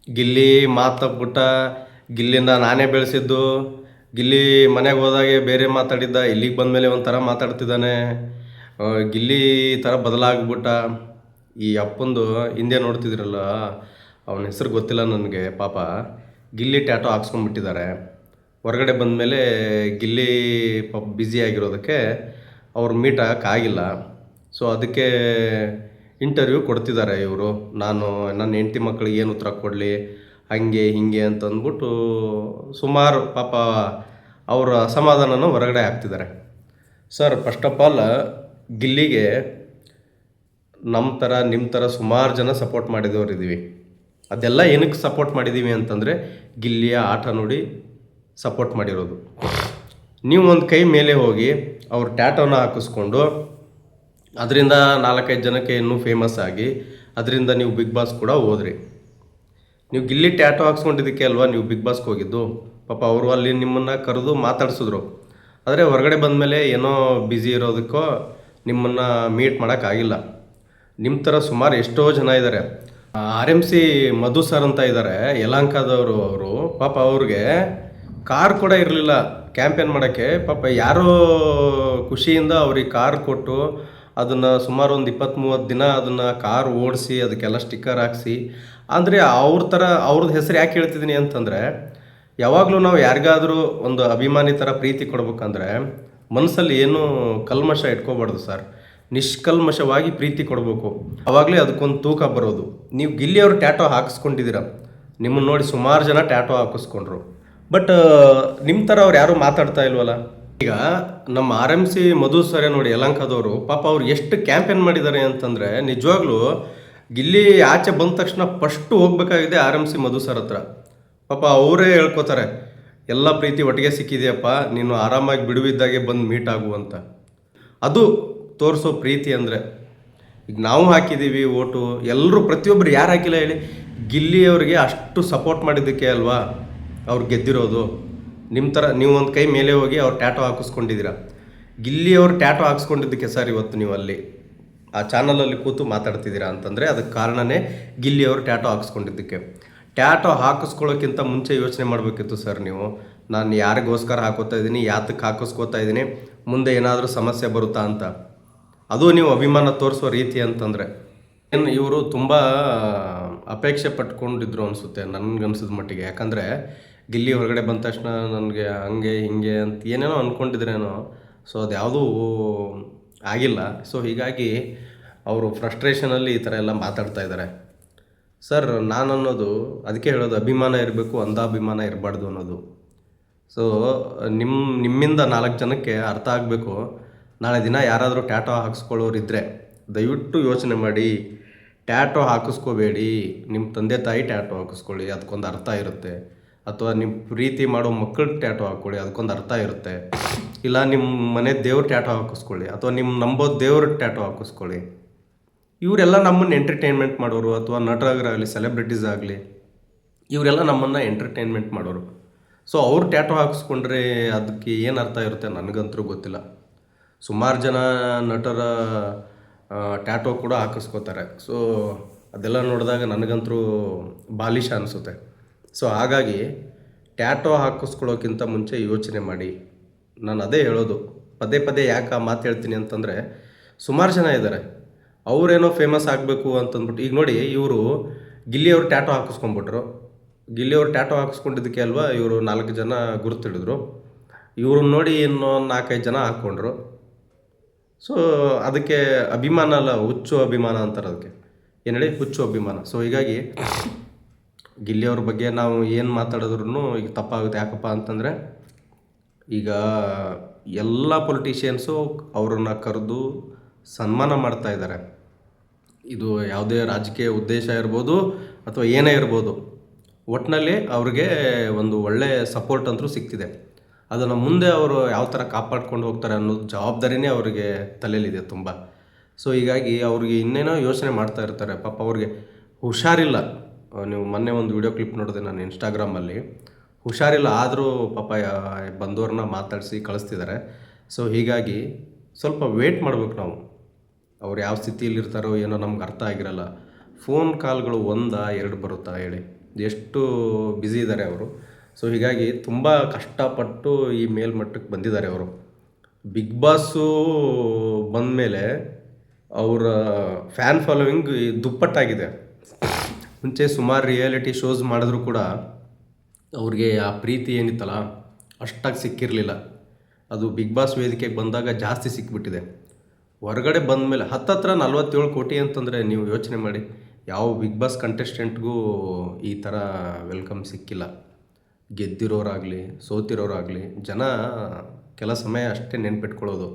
ಗಿಲ್ಲಿ ಮಾತಪ್ಬಿಟ್ಟ. ಗಿಲ್ಲಿನ ನಾನೇ ಬೆಳೆಸಿದ್ದು. ಗಿಲ್ಲಿ ಮನೆಗೆ ಹೋದಾಗೆ ಬೇರೆ ಮಾತಾಡಿದ್ದ, ಇಲ್ಲಿಗೆ ಬಂದಮೇಲೆ ಒಂಥರ ಮಾತಾಡ್ತಿದ್ದಾನೆ. ಗಿಲ್ಲಿ ಈ ಥರ ಬದಲಾಗ್ಬಿಟ್ಟ. ಈ ಅಪ್ಪಂದು ಹಿಂದೆ ನೋಡ್ತಿದ್ರಲ್ಲ, ಅವನ ಹೆಸರು ಗೊತ್ತಿಲ್ಲ ನನಗೆ ಪಾಪ. ಗಿಲ್ಲಿ ಟ್ಯಾಟೋ ಹಾಕ್ಸ್ಕೊಂಡ್ಬಿಟ್ಟಿದ್ದಾರೆ. ಹೊರಗಡೆ ಬಂದಮೇಲೆ ಗಿಲ್ಲಿ ಪಾಪ ಬ್ಯುಸಿ ಆಗಿರೋದಕ್ಕೆ ಅವ್ರು ಮೀಟ್ ಆಗೋಕ್ಕಾಗಿಲ್ಲ. ಸೊ ಅದಕ್ಕೆ ಇಂಟರ್ವ್ಯೂ ಕೊಡ್ತಿದ್ದಾರೆ ಇವರು. ನಾನು ನನ್ನ ಹೆಂಡತಿ ಮಕ್ಕಳಿಗೆ ಏನು ಉತ್ತರ ಕೊಡಲಿ, ಹಾಗೆ ಹೀಗೆ ಅಂತಂದ್ಬಿಟ್ಟು ಸುಮಾರು ಪಾಪ ಅವರ ಅಸಮಾಧಾನನ ಹೊರಗಡೆ ಹಾಕ್ತಿದ್ದಾರೆ. ಸರ್, ಫಸ್ಟ್ ಆಫ್ ಆಲ್ ಗಿಲ್ಲಿಗೆ ನಮ್ಮ ಥರ ನಿಮ್ಮ ಥರ ಸುಮಾರು ಜನ ಸಪೋರ್ಟ್ ಮಾಡಿದವರು ಇದ್ದೀವಿ. ಅದೆಲ್ಲ ಏನಕ್ಕೆ ಸಪೋರ್ಟ್ ಮಾಡಿದ್ದೀವಿ ಅಂತಂದರೆ ಗಿಲ್ಲಿಯ ಆಟ ನೋಡಿ ಸಪೋರ್ಟ್ ಮಾಡಿರೋದು. ನೀವು ಒಂದು ಕೈ ಮೇಲೆ ಹೋಗಿ ಅವ್ರ ಟ್ಯಾಟೋನ ಹಾಕಿಸ್ಕೊಂಡು ಅದರಿಂದ 4-5 ಜನಕ್ಕೆ ಇನ್ನೂ ಫೇಮಸ್ ಆಗಿ ಅದರಿಂದ ನೀವು ಬಿಗ್ ಬಾಸ್ ಕೂಡ ಹೋದ್ರಿ. ನೀವು ಗಿಲ್ಲಿ ಟ್ಯಾಟೋ ಹಾಕ್ಸ್ಕೊಂಡಿದ್ದಕ್ಕೆ ಅಲ್ವಾ ನೀವು ಬಿಗ್ ಬಾಸ್ಗೆ ಹೋಗಿದ್ದು. ಪಾಪ ಅವರು ಅಲ್ಲಿ ನಿಮ್ಮನ್ನು ಕರೆದು ಮಾತಾಡಿಸಿದ್ರು. ಆದರೆ ಹೊರಗಡೆ ಬಂದಮೇಲೆ ಏನೋ ಬ್ಯುಸಿ ಇರೋದಕ್ಕೋ ನಿಮ್ಮನ್ನು ಮೀಟ್ ಮಾಡೋಕ್ಕಾಗಿಲ್ಲ. ನಿಮ್ಮ ಥರ ಸುಮಾರು ಎಷ್ಟೋ ಜನ ಇದ್ದಾರೆ. RMC ಮಧು ಸರ್ ಅಂತ ಇದ್ದಾರೆ, ಯಲಹಂಕದವರು. ಅವರು ಪಾಪ ಅವ್ರಿಗೆ ಕಾರ್ ಕೂಡ ಇರಲಿಲ್ಲ ಕ್ಯಾಂಪೇನ್ ಮಾಡೋಕ್ಕೆ. ಪಾಪ ಯಾರೋ ಖುಷಿಯಿಂದ ಅವ್ರಿಗೆ ಕಾರ್ ಕೊಟ್ಟು ಅದನ್ನು ಸುಮಾರು ಒಂದು 20-30 ದಿನ ಅದನ್ನು ಕಾರ್ ಓಡಿಸಿ ಅದಕ್ಕೆಲ್ಲ ಸ್ಟಿಕ್ಕರ್ ಹಾಕ್ಸಿ. ಅಂದರೆ ಅವ್ರ ಥರ ಅವ್ರದ್ದು ಹೆಸರು ಯಾಕೆ ಹೇಳ್ತಿದ್ದೀನಿ ಅಂತಂದರೆ, ಯಾವಾಗಲೂ ನಾವು ಯಾರಿಗಾದರೂ ಒಂದು ಅಭಿಮಾನಿ ಥರ ಪ್ರೀತಿ ಕೊಡ್ಬೇಕಂದ್ರೆ ಮನಸ್ಸಲ್ಲಿ ಏನೂ ಕಲ್ಮಶ ಇಟ್ಕೋಬಾರ್ದು ಸರ್. ನಿಷ್ಕಲ್ಮಶವಾಗಿ ಪ್ರೀತಿ ಕೊಡಬೇಕು, ಆವಾಗಲೇ ಅದಕ್ಕೊಂದು ತೂಕ ಬರೋದು. ನೀವು ಗಿಲ್ಲಿಯವರು ಟ್ಯಾಟೋ ಹಾಕಿಸ್ಕೊಂಡಿದ್ದೀರ, ನಿಮ್ಮನ್ನು ನೋಡಿ ಸುಮಾರು ಜನ ಟ್ಯಾಟೋ ಹಾಕಿಸ್ಕೊಂಡ್ರು. ಬಟ್ ನಿಮ್ಮ ಥರ ಅವ್ರು ಯಾರೂ ಮಾತಾಡ್ತಾ ಇಲ್ವಲ್ಲ. ಈಗ ನಮ್ಮ RMC ಮಧು ಸರ್ ನೋಡಿ, ಯಲಹಂಕದವರು, ಪಾಪ ಅವ್ರು ಎಷ್ಟು ಕ್ಯಾಂಪೇನ್ ಮಾಡಿದ್ದಾರೆ ಅಂತಂದರೆ ನಿಜವಾಗ್ಲೂ ಗಿಲ್ಲಿ ಆಚೆ ಬಂದ ತಕ್ಷಣ ಫಸ್ಟು ಹೋಗ್ಬೇಕಾಗಿದೆ RMC ಮಧು ಸರ್ ಹತ್ರ. ಪಾಪ ಅವರೇ ಹೇಳ್ಕೊತಾರೆ, ಎಲ್ಲ ಪ್ರೀತಿ ಒಟ್ಟಿಗೆ ಸಿಕ್ಕಿದೆಯಪ್ಪ, ನೀನು ಆರಾಮಾಗಿ ಬಿಡುವಿದ್ದಾಗೆ ಬಂದು ಮೀಟ್ ಆಗು ಅಂತ. ಅದು ತೋರಿಸೋ ಪ್ರೀತಿ ಅಂದರೆ. ಈಗ ನಾವು ಹಾಕಿದ್ದೀವಿ ಓಟು, ಎಲ್ಲರೂ ಪ್ರತಿಯೊಬ್ಬರು ಯಾರು ಹಾಕಿಲ್ಲ ಹೇಳಿ, ಗಿಲ್ಲಿಯವ್ರಿಗೆ ಅಷ್ಟು ಸಪೋರ್ಟ್ ಮಾಡಿದ್ದಕ್ಕೆ ಅಲ್ವಾ ಅವ್ರು ಗೆದ್ದಿರೋದು. ನಿಮ್ಮ ಥರ ನೀವು ಒಂದು ಕೈ ಮೇಲೆ ಹೋಗಿ ಅವ್ರು ಟ್ಯಾಟೋ ಹಾಕಿಸ್ಕೊಂಡಿದ್ದೀರ. ಗಿಲ್ಲಿಯವರು ಟ್ಯಾಟೋ ಹಾಕ್ಸ್ಕೊಂಡಿದ್ದಕ್ಕೆ ಸರ್ ಇವತ್ತು ನೀವು ಅಲ್ಲಿ ಆ ಚಾನಲಲ್ಲಿ ಕೂತು ಮಾತಾಡ್ತಿದ್ದೀರಾ ಅಂತಂದರೆ ಅದಕ್ಕೆ ಕಾರಣನೇ ಗಿಲ್ಲಿಯವರು ಟ್ಯಾಟೋ ಹಾಕಿಸ್ಕೊಂಡಿದ್ದಕ್ಕೆ. ಟ್ಯಾಟೋ ಹಾಕಿಸ್ಕೊಳ್ಳೋಕ್ಕಿಂತ ಮುಂಚೆ ಯೋಚನೆ ಮಾಡಬೇಕಿತ್ತು ಸರ್ ನೀವು. ನಾನು ಯಾರಿಗೋಸ್ಕರ ಹಾಕೋತಾ ಇದ್ದೀನಿ, ಯಾತಕ್ಕೆ ಹಾಕಿಸ್ಕೋತಾ ಇದ್ದೀನಿ, ಮುಂದೆ ಏನಾದರೂ ಸಮಸ್ಯೆ ಬರುತ್ತಾ ಅಂತ. ಅದು ನೀವು ಅಭಿಮಾನ ತೋರಿಸೋ ರೀತಿ ಅಂತಂದರೆ. ಏನು ಇವರು ತುಂಬ ಅಪೇಕ್ಷೆ ಪಟ್ಕೊಂಡಿದ್ರು ಅನಿಸುತ್ತೆ ನನಗನ್ಸಿದ ಮಟ್ಟಿಗೆ. ಯಾಕಂದರೆ ಗಿಲ್ಲಿ ಹೊರಗಡೆ ಬಂದ ತಕ್ಷಣ ನನಗೆ ಹಂಗೆ ಹಿಂಗೆ ಅಂತ ಏನೇನೋ ಅಂದ್ಕೊಂಡಿದ್ರೇನೋ. ಸೊ ಅದು ಯಾವುದೂ ಆಗಿಲ್ಲ. ಸೊ ಹೀಗಾಗಿ ಅವರು ಫ್ರಸ್ಟ್ರೇಷನಲ್ಲಿ ಈ ಥರ ಎಲ್ಲ ಮಾತಾಡ್ತಾ ಇದ್ದಾರೆ. ಸರ್, ನಾನು ಅನ್ನೋದು ಅದಕ್ಕೆ ಹೇಳೋದು, ಅಭಿಮಾನ ಇರಬೇಕು, ಅಂಧಾಭಿಮಾನ ಇರಬಾರ್ದು ಅನ್ನೋದು. ಸೊ ನಿಮ್ಮಿಂದ 4 ಜನಕ್ಕೆ ಅರ್ಥ ಆಗಬೇಕು. ನಾಳೆ ದಿನ ಯಾರಾದರೂ ಟ್ಯಾಟೋ ಹಾಕಿಸ್ಕೊಳ್ಳೋರಿದ್ದರೆ ದಯವಿಟ್ಟು ಯೋಚನೆ ಮಾಡಿ, ಟ್ಯಾಟೋ ಹಾಕಿಸ್ಕೋಬೇಡಿ. ನಿಮ್ಮ ತಂದೆ ತಾಯಿ ಟ್ಯಾಟೋ ಹಾಕಿಸ್ಕೊಳ್ಳಿ, ಅದಕ್ಕೊಂದು ಅರ್ಥ ಇರುತ್ತೆ. ಅಥವಾ ನಿಮ್ಮ ಪ್ರೀತಿ ಮಾಡೋ ಮಕ್ಕಳು ಟ್ಯಾಟೋ ಹಾಕ್ಕೊಳ್ಳಿ, ಅದಕ್ಕೊಂದು ಅರ್ಥ ಇರುತ್ತೆ. ಇಲ್ಲ ನಿಮ್ಮ ಮನೆ ದೇವ್ರ ಟ್ಯಾಟೋ ಹಾಕಿಸ್ಕೊಳ್ಳಿ, ಅಥವಾ ನಿಮ್ಮ ನಂಬೋ ದೇವ್ರ ಟ್ಯಾಟೋ ಹಾಕಿಸ್ಕೊಳ್ಳಿ. ಇವರೆಲ್ಲ ನಮ್ಮನ್ನು ಎಂಟರ್ಟೈನ್ಮೆಂಟ್ ಮಾಡೋರು, ಅಥವಾ ನಟರಾಗಲಿ ಸೆಲೆಬ್ರಿಟೀಸ್ ಆಗಲಿ, ಇವರೆಲ್ಲ ನಮ್ಮನ್ನು ಎಂಟರ್ಟೈನ್ಮೆಂಟ್ ಮಾಡೋರು. ಸೊ ಅವ್ರು ಟ್ಯಾಟೋ ಹಾಕಿಸ್ಕೊಂಡ್ರೆ ಅದಕ್ಕೆ ಏನು ಅರ್ಥ ಇರುತ್ತೆ ನನಗಂತೂ ಗೊತ್ತಿಲ್ಲ. ಸುಮಾರು ಜನ ನಟರ ಟ್ಯಾಟೋ ಕೂಡ ಹಾಕಿಸ್ಕೋತಾರೆ. ಸೊ ಅದೆಲ್ಲ ನೋಡಿದಾಗ ನನಗಂತೂ ಬಾಲಿಶ ಅನಿಸುತ್ತೆ. ಸೊ ಹಾಗಾಗಿ ಟ್ಯಾಟೋ ಹಾಕಿಸ್ಕೊಳ್ಳೋಕ್ಕಿಂತ ಮುಂಚೆ ಯೋಚನೆ ಮಾಡಿ. ನಾನು ಅದೇ ಹೇಳೋದು, ಪದೇ ಪದೇ ಯಾಕೆ ಆ ಮಾತು ಹೇಳ್ತೀನಿ ಅಂತಂದರೆ, ಸುಮಾರು ಜನ ಇದ್ದಾರೆ ಅವರೇನೋ ಫೇಮಸ್ ಆಗಬೇಕು ಅಂತಂದ್ಬಿಟ್ಟು. ಈಗ ನೋಡಿ, ಇವರು ಗಿಲ್ಲಿಯವರು ಟ್ಯಾಟೋ ಹಾಕಿಸ್ಕೊಂಡ್ಬಿಟ್ರು. ಗಿಲ್ಲಿಯವರು ಟ್ಯಾಟೋ ಹಾಕಿಸ್ಕೊಂಡಿದ್ದಕ್ಕೆ ಅಲ್ವಾ ಇವರು 4 ಜನ ಗುರುತಿಡಿದ್ರು. ಇವ್ರನ್ನ ನೋಡಿ ಇನ್ನೂ 4-5 ಜನ ಹಾಕ್ಕೊಂಡ್ರು. ಸೊ ಅದಕ್ಕೆ ಅಭಿಮಾನ ಅಲ್ಲ, ಹುಚ್ಚು ಅಭಿಮಾನ ಅಂತಾರೆ ಅದಕ್ಕೆ. ಏನು ಹೇಳಿ, ಹುಚ್ಚು ಅಭಿಮಾನ. ಸೊ ಹೀಗಾಗಿ ಗಿಲ್ಲಿಯವ್ರ ಬಗ್ಗೆ ನಾವು ಏನು ಮಾತಾಡಿದ್ರೂ ಈಗ ತಪ್ಪಾಗುತ್ತೆ. ಯಾಕಪ್ಪ ಅಂತಂದರೆ, ಈಗ ಎಲ್ಲ ಪೊಲಿಟಿಷಿಯನ್ಸು ಅವ್ರನ್ನ ಕರೆದು ಸನ್ಮಾನ ಮಾಡ್ತಾ ಇದ್ದಾರೆ. ಇದು ಯಾವುದೇ ರಾಜಕೀಯ ಉದ್ದೇಶ ಇರ್ಬೋದು ಅಥವಾ ಏನೇ ಇರ್ಬೋದು, ಒಟ್ಟಿನಲ್ಲಿ ಅವ್ರಿಗೆ ಒಂದು ಒಳ್ಳೆಯ ಸಪೋರ್ಟ್ ಅಂತೂ ಸಿಗ್ತಿದೆ. ಅದನ್ನು ಮುಂದೆ ಅವರು ಯಾವ ಥರ ಕಾಪಾಡ್ಕೊಂಡು ಹೋಗ್ತಾರೆ ಅನ್ನೋದು ಜವಾಬ್ದಾರಿನೇ ಅವರಿಗೆ ತಲೆಯಲ್ಲಿದೆ ತುಂಬ. ಸೊ ಹೀಗಾಗಿ ಅವ್ರಿಗೆ ಇನ್ನೇನೋ ಯೋಚನೆ ಮಾಡ್ತಾ ಇರ್ತಾರೆ. ಪಾಪ ಅವ್ರಿಗೆ ಹುಷಾರಿಲ್ಲ. ನೀವು ಮೊನ್ನೆ ಒಂದು ವಿಡಿಯೋ ಕ್ಲಿಪ್ ನೋಡಿದೆ ನಾನು ಇನ್ಸ್ಟಾಗ್ರಾಮಲ್ಲಿ. ಹುಷಾರಿಲ್ಲ, ಆದರೂ ಪಾಪ ಬಂದವ್ರನ್ನ ಮಾತಾಡಿಸಿ ಕಳಿಸ್ತಿದ್ದಾರೆ. ಸೊ ಹೀಗಾಗಿ ಸ್ವಲ್ಪ ವೇಟ್ ಮಾಡ್ಬೇಕು ನಾವು. ಅವ್ರು ಯಾವ ಸ್ಥಿತಿಯಲ್ಲಿರ್ತಾರೋ ಏನೋ ನಮ್ಗೆ ಅರ್ಥ ಆಗಿರಲ್ಲ. ಫೋನ್ ಕಾಲ್ಗಳು 1-2 ಬರುತ್ತಾ ಹೇಳಿ. ಎಷ್ಟು ಬ್ಯುಸಿ ಇದ್ದಾರೆ ಅವರು. ಸೊ ಹೀಗಾಗಿ ತುಂಬ ಕಷ್ಟಪಟ್ಟು ಈ ಮೇಲ್ಮಟ್ಟಕ್ಕೆ ಬಂದಿದ್ದಾರೆ ಅವರು. ಬಿಗ್ ಬಾಸು ಬಂದ ಮೇಲೆ ಅವರ ಫ್ಯಾನ್ ಫಾಲೋವಿಂಗ್ ದುಪ್ಪಟ್ಟಾಗಿದೆ. ಮುಂಚೆ ಸುಮಾರು ರಿಯಾಲಿಟಿ ಶೋಸ್ ಮಾಡಿದ್ರು ಕೂಡ ಅವ್ರಿಗೆ ಆ ಪ್ರೀತಿ ಏನಿತ್ತಲ್ಲ ಅಷ್ಟಾಗಿ ಸಿಕ್ಕಿರಲಿಲ್ಲ. ಅದು ಬಿಗ್ ಬಾಸ್ ವೇದಿಕೆಗೆ ಬಂದಾಗ ಜಾಸ್ತಿ ಸಿಕ್ಬಿಟ್ಟಿದೆ. ಹೊರಗಡೆ ಬಂದ ಮೇಲೆ ಹತ್ತತ್ರ 47 ಕೋಟಿ ಅಂತಂದರೆ ನೀವು ಯೋಚನೆ ಮಾಡಿ, ಯಾವ ಬಿಗ್ ಬಾಸ್ ಕಂಟೆಸ್ಟೆಂಟ್ಗೂ ಈ ಥರ ವೆಲ್ಕಮ್ ಸಿಕ್ಕಿಲ್ಲ. ಗೆದ್ದಿರೋರಾಗಲಿ ಸೋತಿರೋರಾಗಲಿ ಜನ ಕೆಲ ಸಮಯ ಅಷ್ಟೇ ನೆನ್ಪಿಟ್ಕೊಳ್ಳೋದು.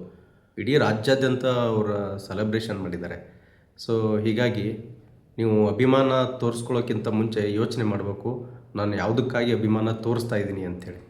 ಇಡೀ ರಾಜ್ಯಾದ್ಯಂತ ಅವರ ಸೆಲೆಬ್ರೇಷನ್ ಮಾಡಿದ್ದಾರೆ. ಸೊ ಹೀಗಾಗಿ ನೀವು ಅಭಿಮಾನ ತೋರಿಸ್ಕೊಳ್ಳೋಕ್ಕಿಂತ ಮುಂಚೆ ಯೋಚನೆ ಮಾಡಬೇಕು, ನಾನು ಯಾವುದಕ್ಕಾಗಿ ಅಭಿಮಾನ ತೋರಿಸ್ತಾ ಇದ್ದೀನಿ ಅಂಥೇಳಿ.